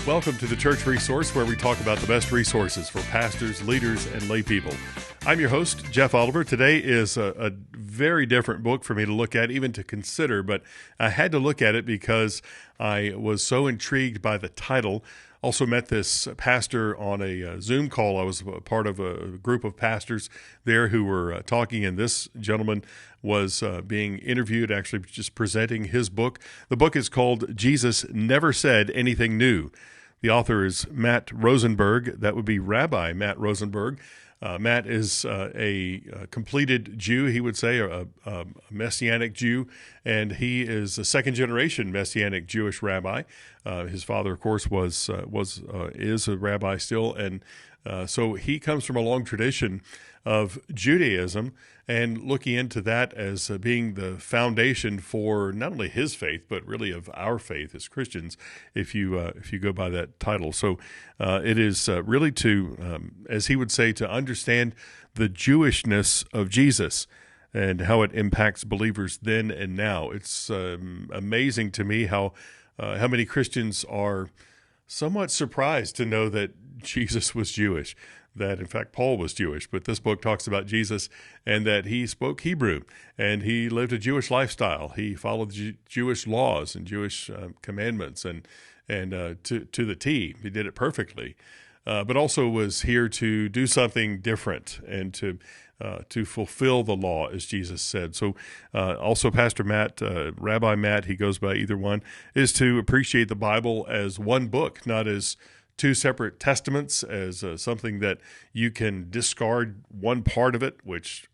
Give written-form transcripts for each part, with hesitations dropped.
Welcome to the Church Resource, where we talk about the best resources for pastors, leaders, and lay people. I'm your host, Jeff Oliver. Today is a very different book for me to look at, even to consider, but I had to look at it because I was so intrigued by the title. Also met this pastor on a Zoom call. I was part of a group of pastors there who were talking, and this gentleman was being interviewed, actually just presenting his book. The book is called Jesus Never Said Anything New. The author is Matt Rosenberg. That would be Rabbi Matt Rosenberg. Matt is a completed Jew, he would say, a Messianic Jew, and he is a second-generation Messianic Jewish rabbi. His father, of course, is a rabbi still, and so he comes from a long tradition of Judaism, and looking into that as being the foundation for not only his faith, but really of our faith as Christians, if you go by that title. So it is really to, as he would say, to understand the Jewishness of Jesus and how it impacts believers then and now. It's amazing to me how many Christians are somewhat surprised to know that Jesus was Jewish, that in fact Paul was Jewish, but this book talks about Jesus and that he spoke Hebrew and he lived a Jewish lifestyle. He followed Jewish laws and Jewish commandments and to the T. He did it perfectly, but also was here to do something different and to fulfill the law, as Jesus said. So also Pastor Matt, Rabbi Matt, he goes by either one, is to appreciate the Bible as one book, not as two separate testaments, as something that you can discard one part of it, which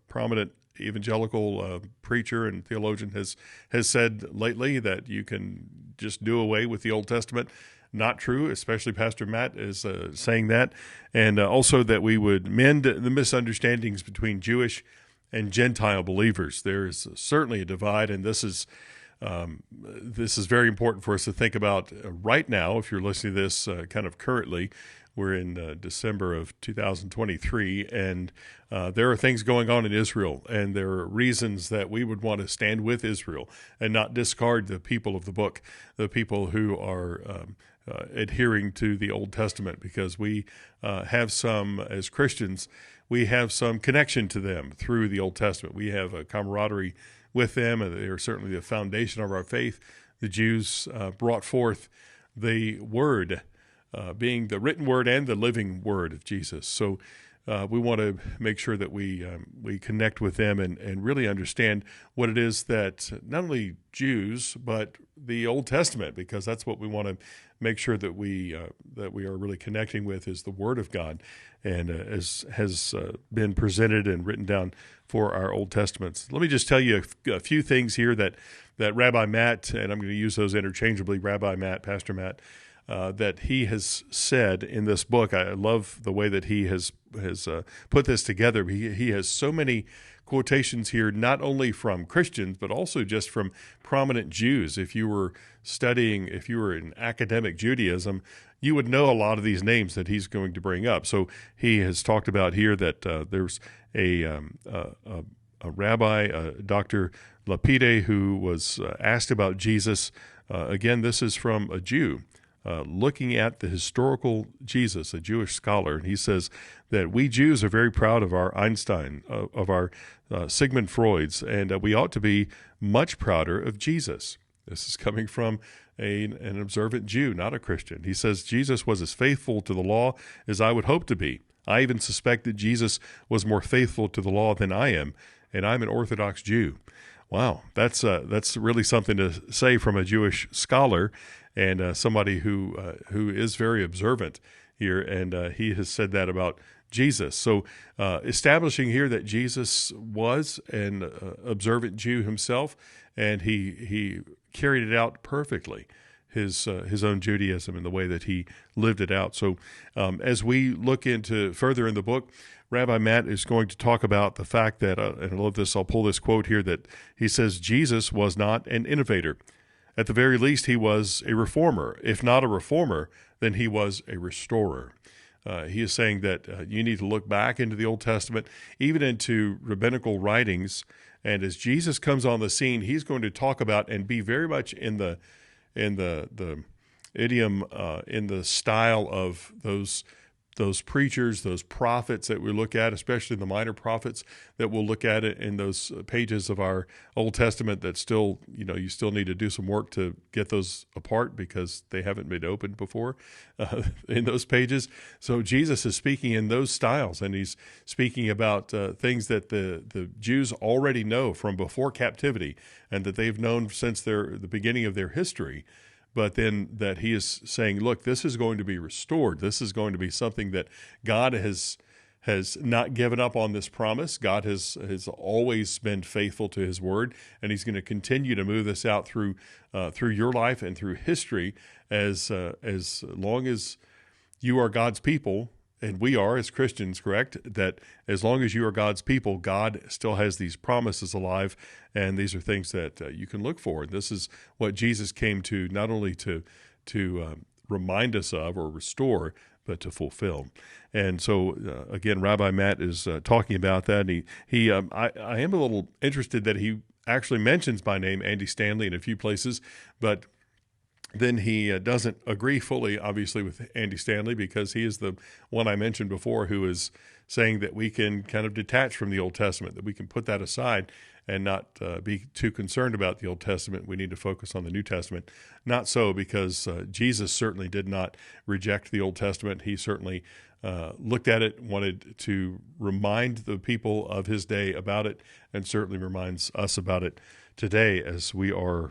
prominent evangelical preacher and theologian has said lately, that you can just do away with the Old Testament. Not true, especially Pastor Matt is saying that. And also that we would mend the misunderstandings between Jewish and Gentile believers. There is certainly a divide, and this is very important for us to think about right now. If you're listening to this kind of currently, we're in December of 2023, and there are things going on in Israel, and there are reasons that we would want to stand with Israel and not discard the people of the book, the people who are adhering to the Old Testament, because we have some, as Christians, we have some connection to them through the Old Testament. We have a camaraderie with them, and they are certainly the foundation of our faith. The Jews brought forth the Word, being the written Word and the living Word of Jesus. So we want to make sure that we connect with them and really understand what it is that not only Jews, but the Old Testament, because that's what we want to make sure that we are really connecting with, is the Word of God, and as has been presented and written down for our Old Testaments. Let me just tell you a few things here that Rabbi Matt, and I'm going to use those interchangeably, Rabbi Matt, Pastor Matt, that he has said in this book. I love the way that he has put this together. He has so many quotations here, not only from Christians, but also just from prominent Jews. If you were in academic Judaism, you would know a lot of these names that he's going to bring up. So he has talked about here that there's a rabbi, Dr. Lapide, who was asked about Jesus. Again, this is from a Jew. Looking at the historical Jesus, a Jewish scholar, and he says that we Jews are very proud of our Einstein, of our Sigmund Freud's, and we ought to be much prouder of Jesus. This is coming from an observant Jew, not a Christian. He says, Jesus was as faithful to the law as I would hope to be. I even suspect that Jesus was more faithful to the law than I am, and I'm an Orthodox Jew. Wow, that's really something to say from a Jewish scholar and somebody who is very observant here, and he has said that about Jesus. So establishing here that Jesus was an observant Jew himself, and he carried it out perfectly, his own Judaism and the way that he lived it out. So as we look into further in the book, Rabbi Matt is going to talk about the fact that, and I love this, I'll pull this quote here, that he says, Jesus was not an innovator. At the very least, he was a reformer. If not a reformer, then he was a restorer. He is saying that you need to look back into the Old Testament, even into rabbinical writings, and as Jesus comes on the scene, he's going to talk about and be very much in the idiom in the style of those preachers, those prophets that we look at, especially the minor prophets that we'll look at it in those pages of our Old Testament that still, you still need to do some work to get those apart because they haven't been opened before in those pages. So Jesus is speaking in those styles, and he's speaking about things that the Jews already know from before captivity and that they've known since the beginning of their history. But then that he is saying, look, this is going to be restored. This is going to be something that God has not given up on this promise. God has always been faithful to his word, and he's going to continue to move this out through your life and through history as long as you are God's people. And we are, as Christians, correct, that as long as you are God's people, God still has these promises alive, and these are things that you can look for. And this is what Jesus came to, not only to remind us of or restore, but to fulfill. And so, again, Rabbi Matt is talking about that. And I am a little interested that he actually mentions by name Andy Stanley in a few places, but then he doesn't agree fully, obviously, with Andy Stanley, because he is the one I mentioned before who is saying that we can kind of detach from the Old Testament, that we can put that aside and not be too concerned about the Old Testament. We need to focus on the New Testament. Not so, because Jesus certainly did not reject the Old Testament. He certainly looked at it, wanted to remind the people of his day about it, and certainly reminds us about it today as we are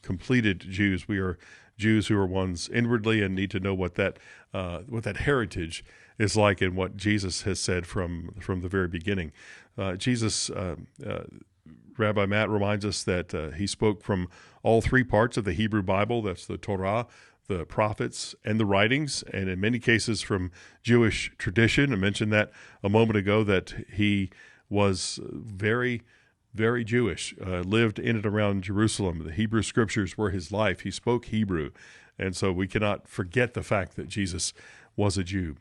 completed Jews. We are Jews who are ones inwardly and need to know what that heritage is like and what Jesus has said from the very beginning. Rabbi Matt reminds us that he spoke from all three parts of the Hebrew Bible. That's the Torah, the prophets, and the writings, and in many cases from Jewish tradition. I mentioned that a moment ago, that he was very Jewish, lived in and around Jerusalem. The Hebrew scriptures were his life. He spoke Hebrew. And so we cannot forget the fact that Jesus was a Jew.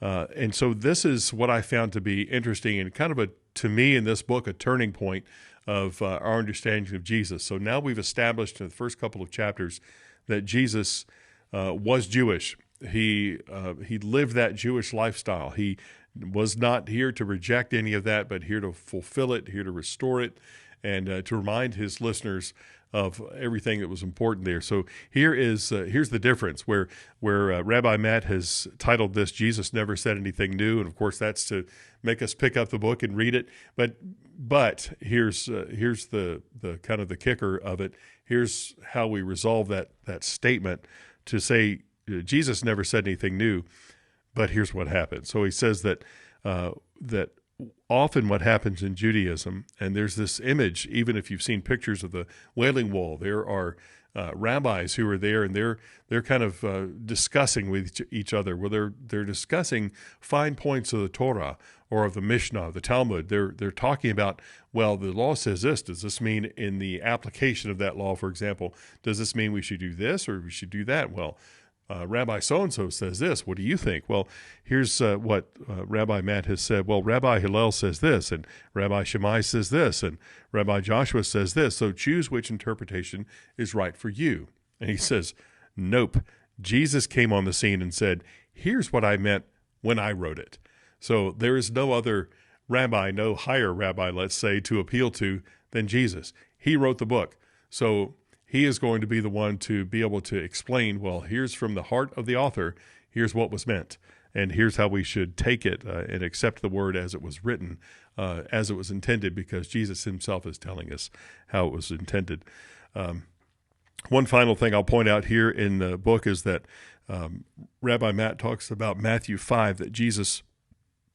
And so this is what I found to be interesting and kind of to me in this book, a turning point of our understanding of Jesus. So now we've established in the first couple of chapters that Jesus was Jewish. He lived that Jewish lifestyle. He was not here to reject any of that, but here to fulfill it, here to restore it, and to remind his listeners of everything that was important there. So here's the difference where Rabbi Matt has titled this "Jesus Never Said Anything New," and of course that's to make us pick up the book and read it. But here's the kind of the kicker of it. Here's how we resolve that statement to say Jesus never said anything new. But here's what happened. So he says that often what happens in Judaism, and there's this image, even if you've seen pictures of the Wailing Wall, there are rabbis who are there, and they're kind of discussing with each other. Well, they're discussing fine points of the Torah or of the Mishnah, the Talmud. They're talking about, well, the law says this. Does this mean in the application of that law, for example, does this mean we should do this or we should do that? Well, Rabbi so-and-so says this. What do you think? Well, here's what Rabbi Matt has said. Well, Rabbi Hillel says this, and Rabbi Shammai says this, and Rabbi Joshua says this. So choose which interpretation is right for you. And he says, nope. Jesus came on the scene and said, here's what I meant when I wrote it. So there is no other rabbi, no higher rabbi, let's say, to appeal to than Jesus. He wrote the book. So he is going to be the one to be able to explain, well, here's from the heart of the author, here's what was meant, and here's how we should take it and accept the word as it was written, as it was intended, because Jesus himself is telling us how it was intended. One final thing I'll point out here in the book is that Rabbi Matt talks about Matthew 5, that Jesus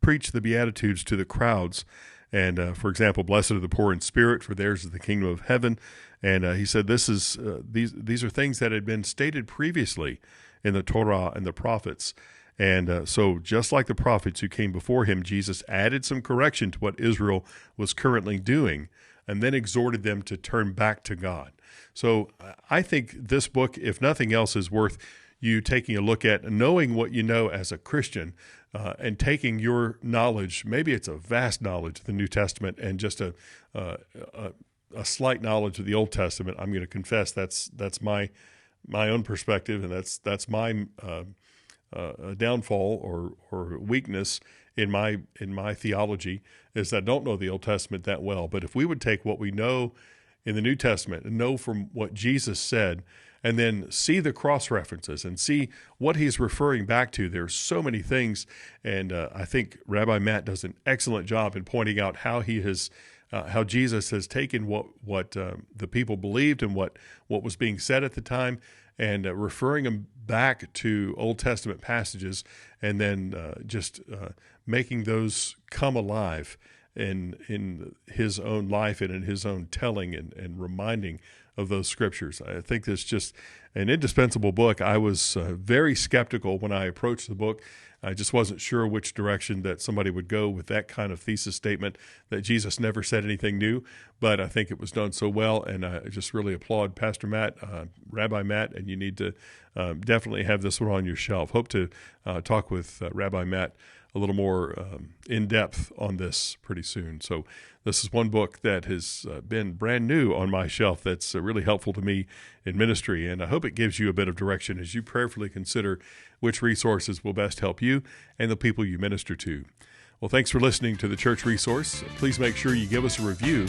preached the Beatitudes to the crowds. And, for example, blessed are the poor in spirit, for theirs is the kingdom of heaven. And he said these are things that had been stated previously in the Torah and the prophets. And so just like the prophets who came before him, Jesus added some correction to what Israel was currently doing and then exhorted them to turn back to God. So I think this book, if nothing else, is worth you taking a look at, knowing what you know as a Christian, and taking your knowledge, maybe it's a vast knowledge of the New Testament and just a slight knowledge of the Old Testament. I'm going to confess that's my my own perspective, and that's my downfall or weakness in my theology, is that I don't know the Old Testament that well. But if we would take what we know in the New Testament and know from what Jesus said, and then see the cross references and see what he's referring back to, there's so many things. And I think Rabbi Matt does an excellent job in pointing out how how Jesus has taken what the people believed and what was being said at the time, and referring them back to Old Testament passages, and then just making those come alive in his own life and in his own telling and reminding of those scriptures. I think it's just an indispensable book. I was very skeptical when I approached the book. I just wasn't sure which direction that somebody would go with that kind of thesis statement that Jesus never said anything new, but I think it was done so well, and I just really applaud Pastor Matt, Rabbi Matt, and you need to definitely have this one on your shelf. Hope to talk with Rabbi Matt a little more in depth on this pretty soon. So this is one book that has been brand new on my shelf that's really helpful to me in ministry, and I hope it gives you a bit of direction as you prayerfully consider which resources will best help you and the people you minister to. Well, thanks for listening to The Church Resource. Please make sure you give us a review,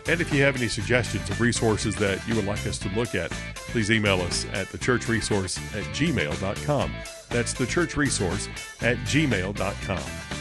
and if you have any suggestions of resources that you would like us to look at, please email us at thechurchresource@gmail.com. That's thechurchresource@gmail.com.